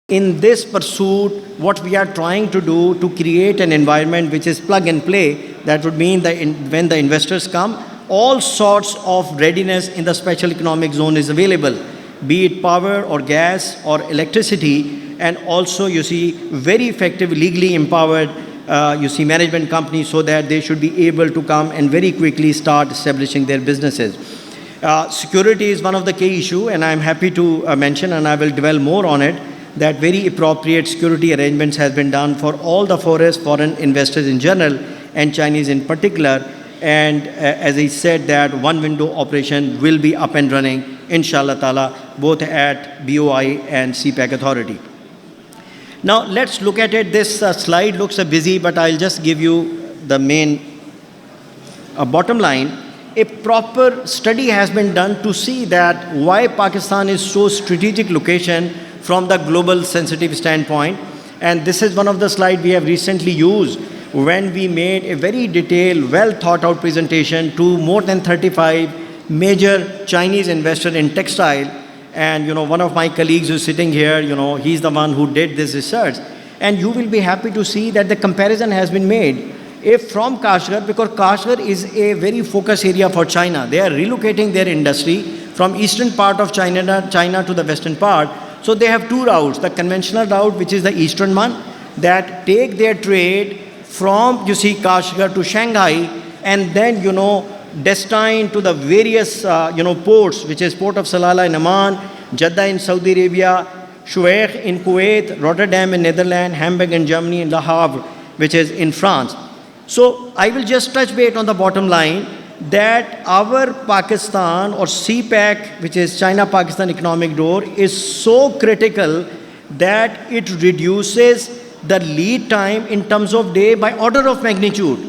In this pursuit, what we are trying to do to create an environment which is plug and play, that would mean that when the investors come, all sorts of readiness in the special economic zone is available, be it power or gas or electricity, and also you see very effective, legally empowered management companies, so that they should be able to come and very quickly start establishing their businesses. Security is one of the key issue, and I'm happy to mention, and I will dwell more on it, that very appropriate security arrangements has been done for all the foreign investors in general and Chinese in particular. And as I said, that one window operation will be up and running, inshallah ta'ala, both at BOI and CPEC authority. Now let's look at it. This slide looks busy, but I'll just give you the main bottom line. A proper study has been done to see that why Pakistan is so strategic location from the global sensitive standpoint. And this is one of the slides we have recently used when we made a very detailed, well thought out presentation to more than 35 major Chinese investors in textile. And one of my colleagues who's sitting here, he's the one who did this research. And you will be happy to see that the comparison has been made. If from Kashgar, because Kashgar is a very focus area for China, they are relocating their industry from eastern part of China to the western part. So they have two routes, the conventional route, which is the eastern one, that take their trade from, Kashgar to Shanghai, and then, destined to the various, ports, which is Port of Salalah in Amman, Jeddah in Saudi Arabia, Shueikh in Kuwait, Rotterdam in Netherlands, Hamburg in Germany, and Le Havre, which is in France. So I will just touch base on the bottom line, that our Pakistan or CPEC, which is China-Pakistan Economic Door, is so critical that it reduces the lead time in terms of day by order of magnitude.